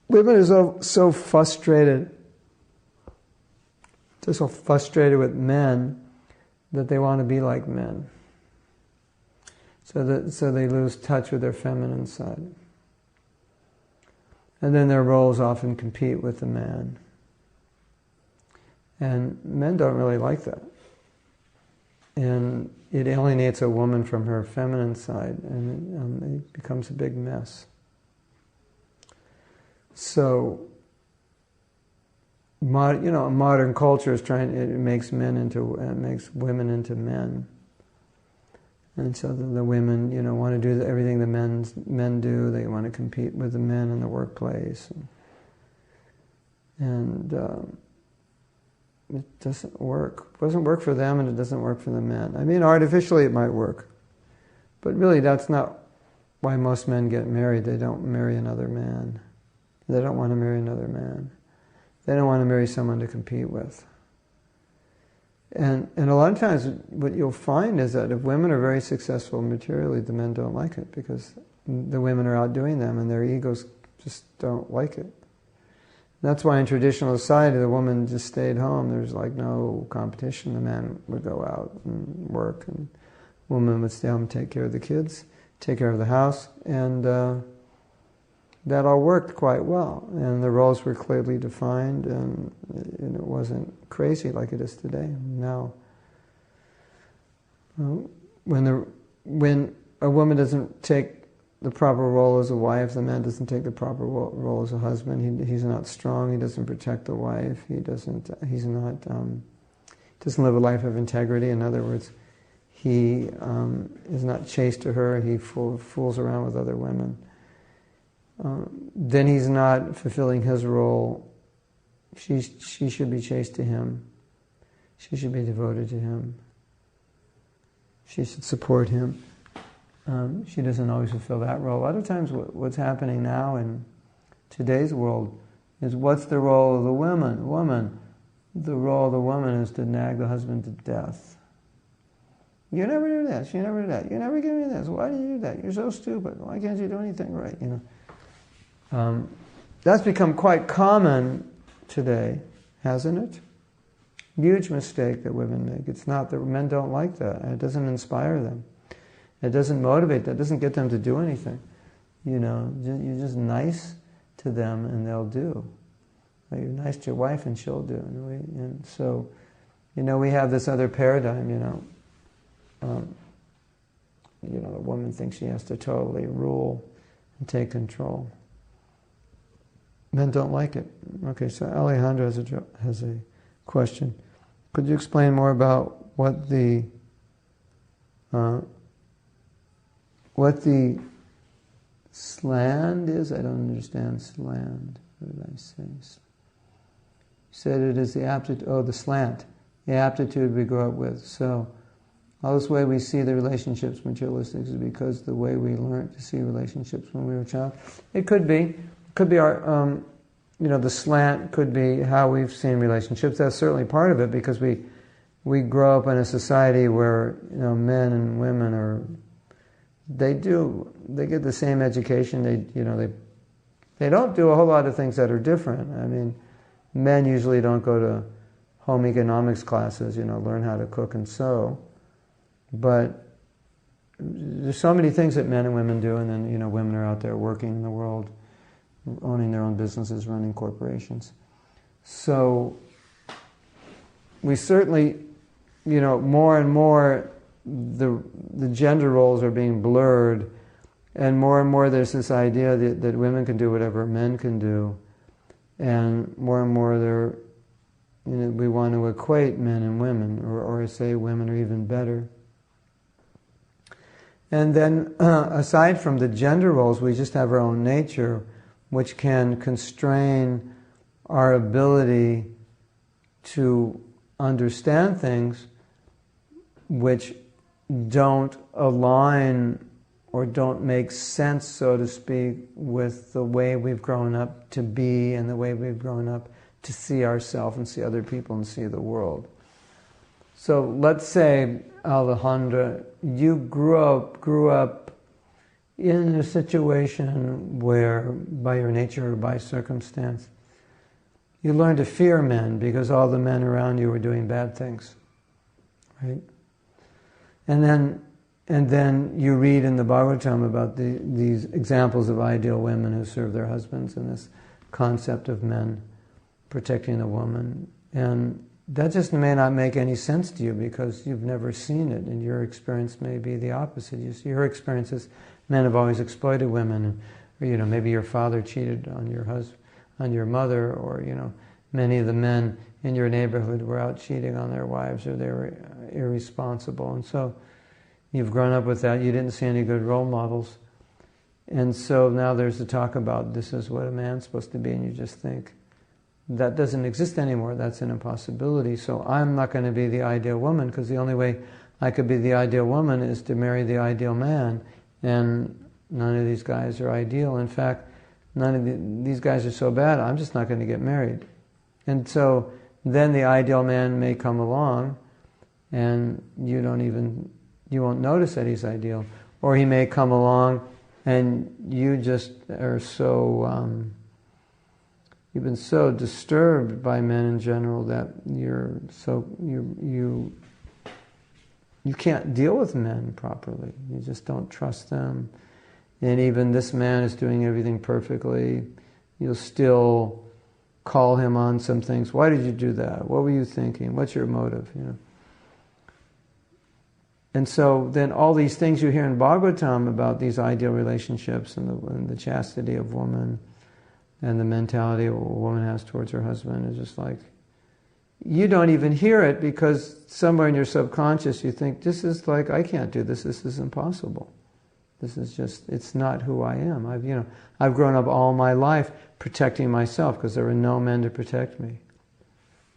women are so frustrated. They're so frustrated with men that they want to be like men. So they lose touch with their feminine side. And then their roles often compete with the man. And men don't really like that. And it alienates a woman from her feminine side, and it becomes a big mess. So, modern culture is it makes women into men. And so the women, want to do everything the men do. They want to compete with the men in the workplace. And it doesn't work. It doesn't work for them, and it doesn't work for the men. I mean, artificially it might work. But really that's not why most men get married. They don't marry another man. They don't want to marry another man. They don't want to marry someone to compete with. And a lot of times what you'll find is that if women are very successful materially, the men don't like it because the women are outdoing them and their egos just don't like it. That's why in traditional society the woman just stayed home. There's no competition. The man would go out and work, and the woman would stay home and take care of the kids, take care of the house, and that all worked quite well. And the roles were clearly defined, and it wasn't crazy like it is today. Now, when a woman doesn't take the proper role as a wife, the man doesn't take the proper role as a husband. He's not strong. He doesn't protect the wife. He doesn't live a life of integrity. In other words, he is not chaste to her. He fools around with other women. Then he's not fulfilling his role. She should be chaste to him. She should be devoted to him. She should support him. She doesn't always fulfill that role. A lot of times what's happening now in today's world is, what's the role of the woman? The role of the woman is to nag the husband to death. You never do this, you never do that, you never give me this, why do you do that? You're so stupid, why can't you do anything right? That's become quite common today, hasn't it? Huge mistake that women make. It's not that men don't like that. It doesn't inspire them. It doesn't motivate them. It doesn't get them to do anything. You're just nice to them and they'll do. You're nice to your wife and she'll do. And so, we have this other paradigm, the woman thinks she has to totally rule and take control. Men don't like it. Okay, so Alejandro has a question. Could you explain more about what the sland is? I don't understand sland. What did I say? You said it is the aptitude. Oh, the slant, the aptitude we grow up with. So, all this way we see the relationships materialistic is because the way we learned to see relationships when we were a child. It could be. It could be our, the slant could be how we've seen relationships. That's certainly part of it because we grow up in a society where men and women they get the same education. They don't do a whole lot of things that are different. I mean, men usually don't go to home economics classes, learn how to cook and sew. But there's so many things that men and women do, and then, women are out there working in the world, owning their own businesses, running corporations. So we certainly, more and more the gender roles are being blurred, and more there's this idea that women can do whatever men can do, and more we want to equate men and women, or say women are even better. And then, aside from the gender roles, we just have our own nature, which can constrain our ability to understand things which don't align or don't make sense, so to speak, with the way we've grown up to be and the way we've grown up to see ourselves and see other people and see the world. So let's say, Alejandra, you grew up in a situation where, by your nature or by circumstance, you learned to fear men because all the men around you were doing bad things, right? And then you read in the Bhagavatam about these examples of ideal women who serve their husbands and this concept of men protecting a woman. And that just may not make any sense to you because you've never seen it, and your experience may be the opposite. Your experience is men have always exploited women, or maybe your father cheated on your mother, or many of the men in your neighborhood were out cheating on their wives, or they were irresponsible, and so you've grown up with that. You didn't see any good role models, and so now there's the talk about this is what a man's supposed to be, and you just think, that doesn't exist anymore. That's an impossibility. So I'm not going to be the ideal woman because the only way I could be the ideal woman is to marry the ideal man. And none of these guys are ideal. In fact, none of these guys are so bad, I'm just not going to get married. And so then the ideal man may come along and you won't notice that he's ideal. Or he may come along and you just are you've been so disturbed by men in general that you can't deal with men properly. You just don't trust them. And even this man is doing everything perfectly, you'll still call him on some things. Why did you do that? What were you thinking? What's your motive? And so then all these things you hear in Bhagavatam about these ideal relationships and the chastity of woman, and the mentality a woman has towards her husband is just like, you don't even hear it because somewhere in your subconscious you think, this is like, I can't do this is impossible. This is just, it's not who I am. I've grown up all my life protecting myself because there were no men to protect me.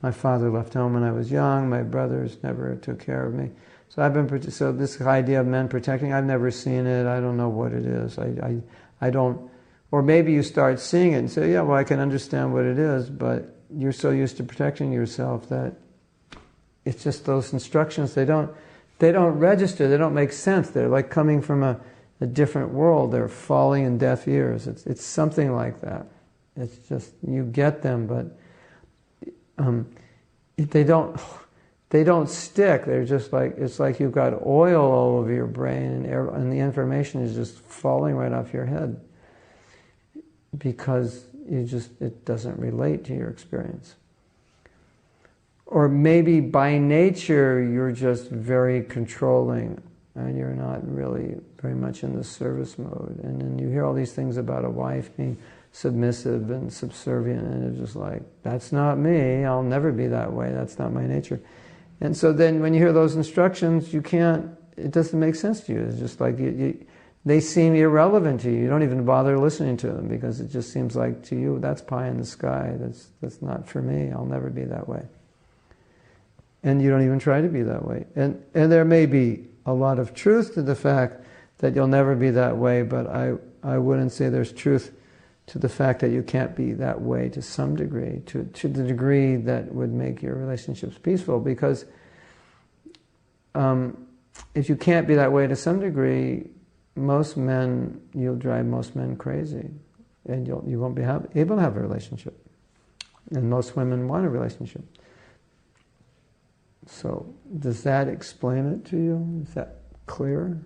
My father left home when I was young, my brothers never took care of me. So this idea of men protecting, I've never seen it, I don't know what it is. I don't. Or maybe you start seeing it and say, yeah, well, I can understand what it is, but you're so used to protecting yourself that it's just those instructions, they don't register, they don't make sense. They're like coming from a different world. They're falling in deaf ears. It's something like that. It's just, you get them, but they don't stick. They're just like, it's like you've got oil all over your brain and the information is just falling right off your head. Because it doesn't relate to your experience. Or maybe by nature you're just very controlling and you're not really very much in the service mode. And then you hear all these things about a wife being submissive and subservient, and it's just like, that's not me, I'll never be that way, that's not my nature. And so then when you hear those instructions, it doesn't make sense to you. It's just like, they seem irrelevant to you. You don't even bother listening to them, because it just seems like to you, that's pie in the sky, that's not for me, I'll never be that way. And you don't even try to be that way. And there may be a lot of truth to the fact that you'll never be that way, but I wouldn't say there's truth to the fact that you can't be that way to some degree, to the degree that would make your relationships peaceful. Because if you can't be that way to some degree, you'll drive most men crazy, and you won't be able to have a relationship. And most women want a relationship. So, does that explain it to you? Is that clear?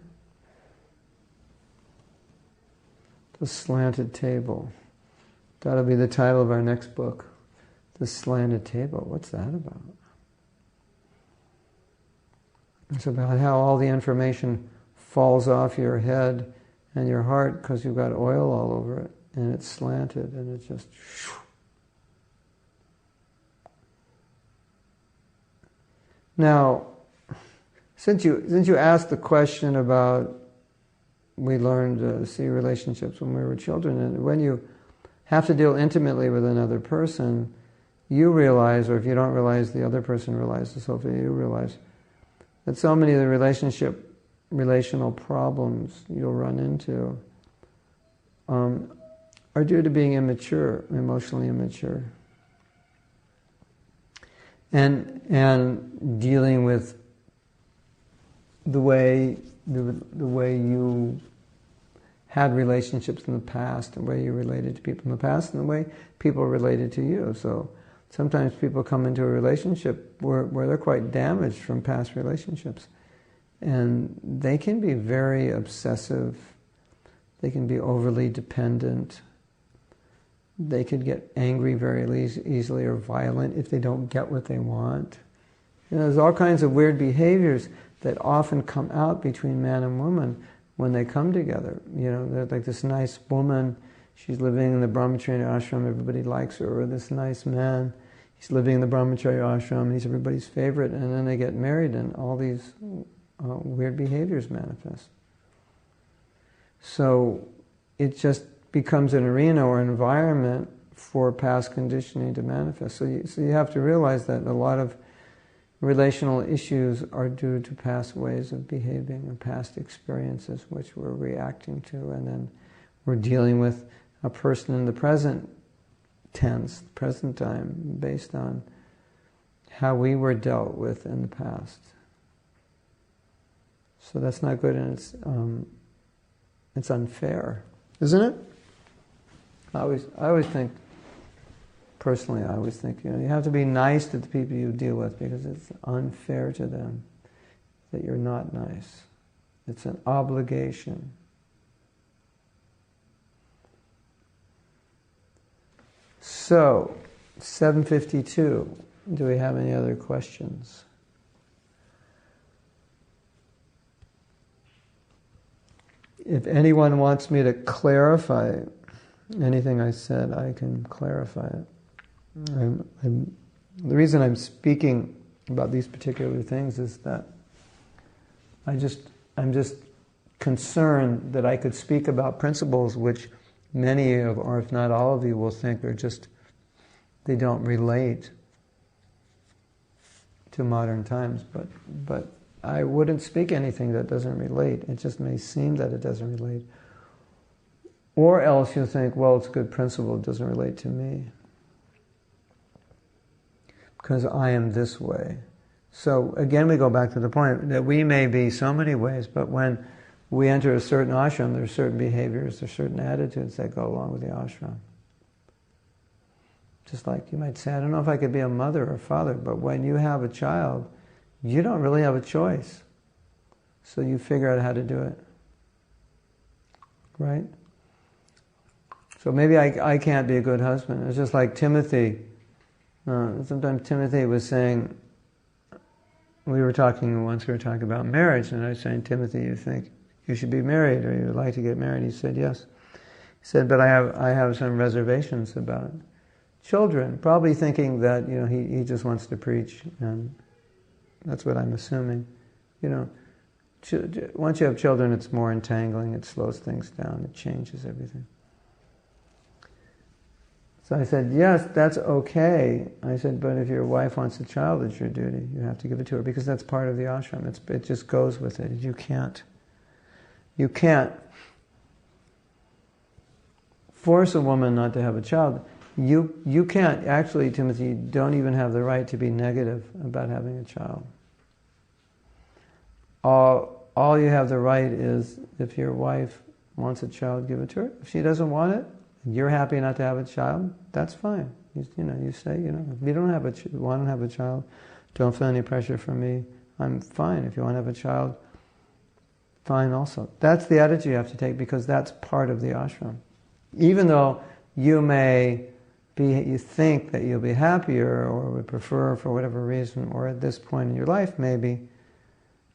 The Slanted Table. That'll be the title of our next book. The Slanted Table. What's that about? It's about how all the information falls off your head and your heart because you've got oil all over it, and it's slanted, and it's just... Now, since you asked the question about, we learned to see relationships when we were children, and when you have to deal intimately with another person, you realize, or if you don't realize, the other person realizes, hopefully you realize, that so many of the relational problems you'll run into are due to being immature, emotionally immature. And dealing with the way you had relationships in the past, the way you related to people in the past, and the way people related to you. So sometimes people come into a relationship where they're quite damaged from past relationships. And they can be very obsessive. They can be overly dependent. They could get angry very easily or violent if they don't get what they want. There's all kinds of weird behaviors that often come out between man and woman when they come together. They're like this nice woman, she's living in the brahmacharya ashram, everybody likes her, or this nice man, he's living in the brahmacharya ashram, he's everybody's favorite, and then they get married and all these weird behaviors manifest. So it just becomes an arena or environment for past conditioning to manifest. So you have to realize that a lot of relational issues are due to past ways of behaving or past experiences which we're reacting to, and then we're dealing with a person in the present tense, present time, based on how we were dealt with in the past. So that's not good, and it's unfair, isn't it? I always think, personally, you have to be nice to the people you deal with, because it's unfair to them that you're not nice. It's an obligation. So, 7:52. Do we have any other questions? If anyone wants me to clarify anything I said, I can clarify it. The reason I'm speaking about these particular things is that I'm just concerned that I could speak about principles which many of, or if not all of you, will think are just, they don't relate to modern times, but I wouldn't speak anything that doesn't relate. It just may seem that it doesn't relate. Or else you'll think, well, it's a good principle, it doesn't relate to me, because I am this way. So again, we go back to the point that we may be so many ways, but when we enter a certain ashram, there are certain behaviors, there are certain attitudes that go along with the ashram. Just like you might say, I don't know if I could be a mother or father, but when you have a child, you don't really have a choice. So you figure out how to do it. Right? So maybe I can't be a good husband. It's just like Timothy. Sometimes Timothy was saying, we were talking about marriage, and I was saying, Timothy, you think you should be married, or you would like to get married? He said, yes. He said, but I have some reservations about children, probably thinking that, he just wants to preach, and that's what I'm assuming. Once you have children, it's more entangling, it slows things down, it changes everything. So I said, yes, that's okay. I said, but if your wife wants a child, it's your duty. You have to give it to her, because that's part of the ashram. It just goes with it. You can't force a woman not to have a child. You can't, actually, Timothy, you don't even have the right to be negative about having a child. All you have the right is, if your wife wants a child, give it to her. If she doesn't want it, you're happy not to have a child, that's fine. You say, if you don't want to have a child, don't feel any pressure from me, I'm fine. If you want to have a child, fine also. That's the attitude you have to take, because that's part of the ashram. Even though you think that you'll be happier, or would prefer for whatever reason, or at this point in your life maybe,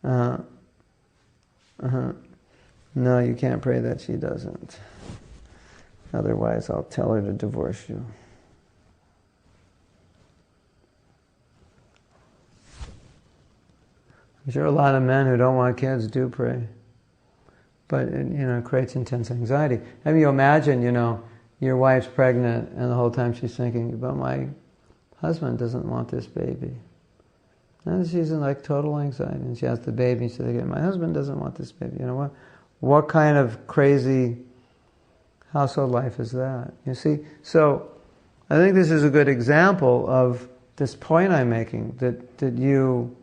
no, you can't pray that she doesn't. Otherwise, I'll tell her to divorce you. I'm sure a lot of men who don't want kids do pray. But it creates intense anxiety. I mean, you imagine, your wife's pregnant, and the whole time she's thinking, but my husband doesn't want this baby. And she's in total anxiety. And she has the baby, and she says, my husband doesn't want this baby. What kind of crazy household life is that? You see? So I think this is a good example of this point I'm making, that you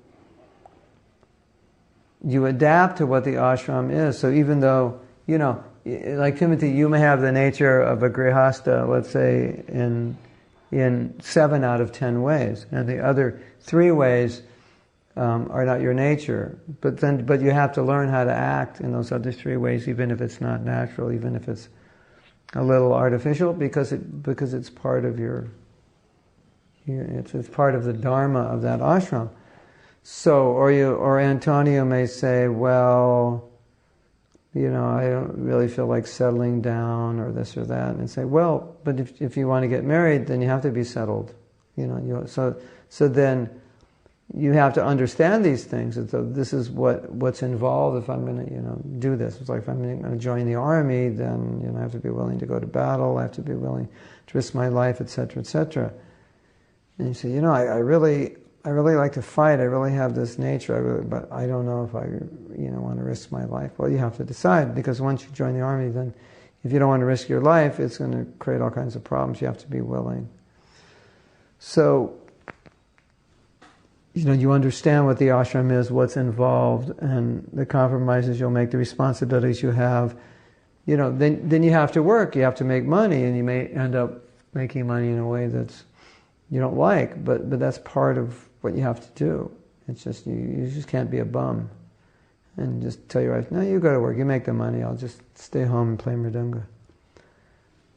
adapt to what the ashram is. So even though, like Timothy, you may have the nature of a grihasta, let's say, in 7 out of 10 ways, and the other 3 ways are not your nature. But you have to learn how to act in those other 3 ways, even if it's not natural, even if it's a little artificial, because it's part of it's part of the dharma of that ashram. So, or Antonio may say, well, I don't really feel like settling down, or this or that, and say, well, but if you want to get married, then you have to be settled. So then you have to understand these things. And so this is what's involved if I'm going to, do this. It's like if I'm going to join the army, then I have to be willing to go to battle. I have to be willing to risk my life, etc., etc. And you say, I really like to fight. I really have this nature. But I don't know if I, want to risk my life. Well, you have to decide, because once you join the army, then if you don't want to risk your life, it's going to create all kinds of problems. You have to be willing. So, you understand what the ashram is, what's involved, and the compromises you'll make, the responsibilities you have. Then you have to work. You have to make money, and you may end up making money in a way that's you don't like, but that's part of what you have to do. It's just you just can't be a bum and just tell your wife, no, you go to work, you make the money, I'll just stay home and play mridanga.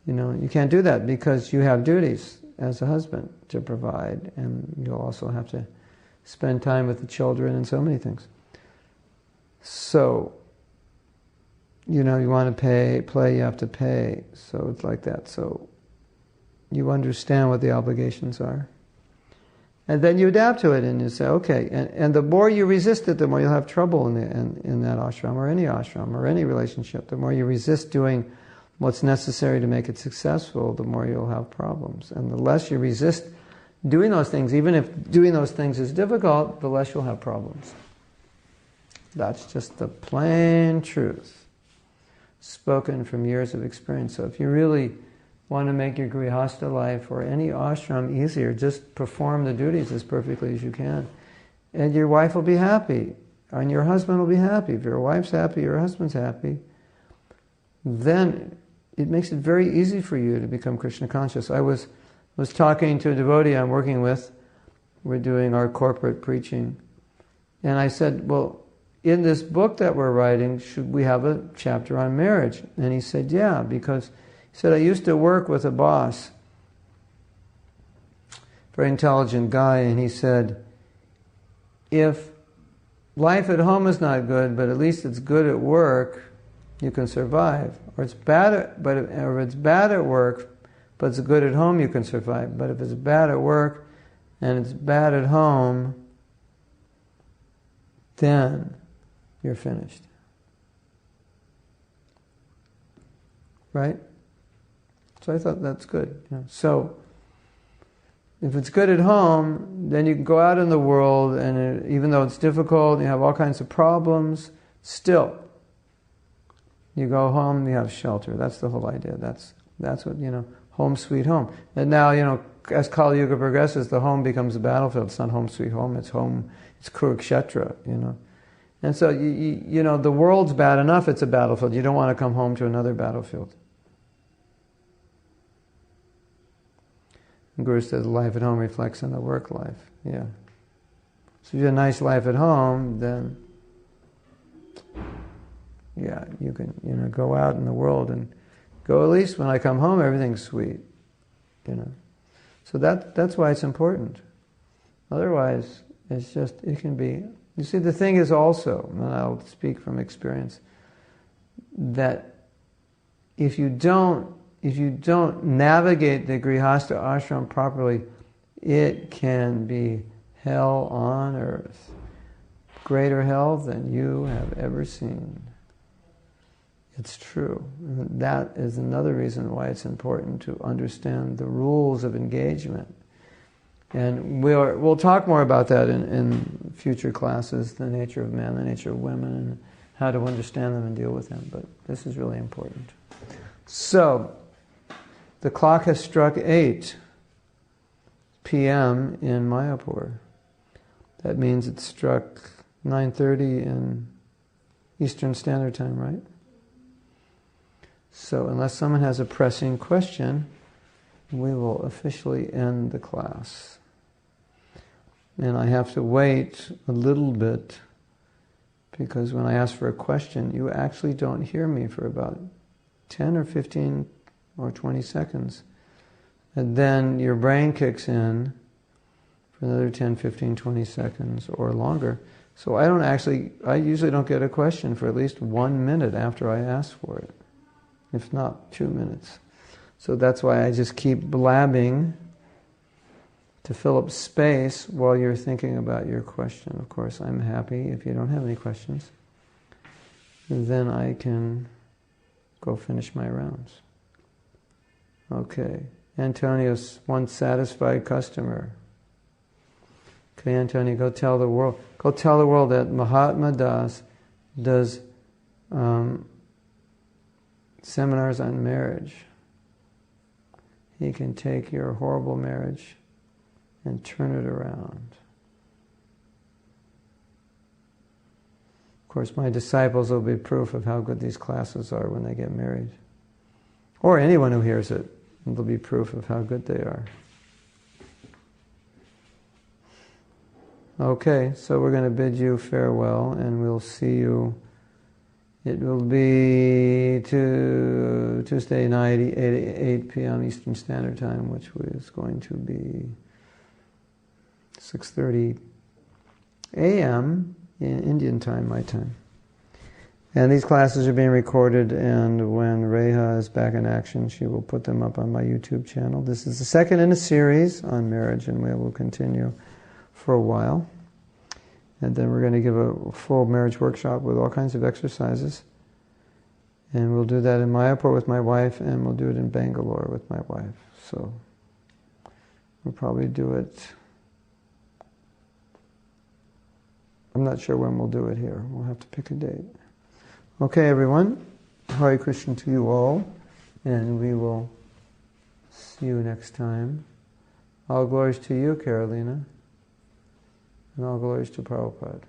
You can't do that, because you have duties as a husband to provide, and you'll also have to spend time with the children and so many things. So, you want to play, you have to pay. So it's like that. So you understand what the obligations are. And then you adapt to it, and you say, okay. And the more you resist it, the more you'll have trouble in that ashram, or any relationship. The more you resist doing what's necessary to make it successful, the more you'll have problems. And the less you resist doing those things, even if doing those things is difficult, the less you'll have problems. That's just the plain truth, spoken from years of experience. So if you really want to make your grihasta life or any ashram easier, just perform the duties as perfectly as you can. And your wife will be happy, and your husband will be happy. If your wife's happy, your husband's happy, then it makes it very easy for you to become Krishna conscious. I was talking to a devotee I'm working with. We're doing our corporate preaching. And I said, well, in this book that we're writing, should we have a chapter on marriage? And he said, yeah, because he said, I used to work with a boss, very intelligent guy, and he said, if life at home is not good, but at least it's good at work, you can survive. Or it's bad or it's bad at work, but it's good at home, you can survive. But if it's bad at work and it's bad at home, then you're finished. Right? So I thought that's good. Yeah. So if it's good at home, then you can go out in the world, and even though it's difficult, you have all kinds of problems, still, you go home, you have shelter. That's the whole idea. That's what, home sweet home. And now, as Kali Yuga progresses, the home becomes a battlefield. It's not home sweet home, it's Kurukshetra, And so, the world's bad enough, it's a battlefield. You don't want to come home to another battlefield. And Guru says life at home reflects on the work life. Yeah. So if you have a nice life at home, then yeah, you can go out in the world and go, at least when I come home everything's sweet. So that's why it's important. Otherwise it can be, you see, the thing is also, and I'll speak from experience, that if you don't navigate the Grihastha ashram properly, it can be hell on earth. Greater hell than you have ever seen. It's true. That is another reason why it's important to understand the rules of engagement. And we'll talk more about that in future classes, the nature of men, the nature of women, and how to understand them and deal with them. But this is really important. So, the clock has struck 8 p.m. in Mayapur. That means it struck 9:30 in Eastern Standard Time, right? So unless someone has a pressing question, we will officially end the class. And I have to wait a little bit, because when I ask for a question, you actually don't hear me for about 10 or 15 or 20 seconds. And then your brain kicks in for another 10, 15, 20 seconds or longer. So I usually don't get a question for at least 1 minute after I ask for it, if not 2 minutes. So that's why I just keep blabbing to fill up space while you're thinking about your question. Of course, I'm happy if you don't have any questions. Then I can go finish my rounds. Okay. Antonio's one satisfied customer. Okay, Antonio, go tell the world. Go tell the world that Mahatma Das does seminars on marriage. He can take your horrible marriage and turn it around. Of course, my disciples will be proof of how good these classes are when they get married. Or anyone who hears it will be proof of how good they are. Okay, so we're going to bid you farewell, and we'll see you. It will be Tuesday night, 8 p.m. Eastern Standard Time, which is going to be 6:30 a.m. in Indian time, my time. And these classes are being recorded, and when Reha is back in action, she will put them up on my YouTube channel. This is the second in a series on marriage, and we will continue for a while. And then we're going to give a full marriage workshop with all kinds of exercises. And we'll do that in Mayapur with my wife, and we'll do it in Bangalore with my wife. So we'll probably do it. I'm not sure when we'll do it here. We'll have to pick a date. Okay, everyone. Hare Krishna to you all. And we will see you next time. All glories to you, Carolina. And all glories to Prabhupada.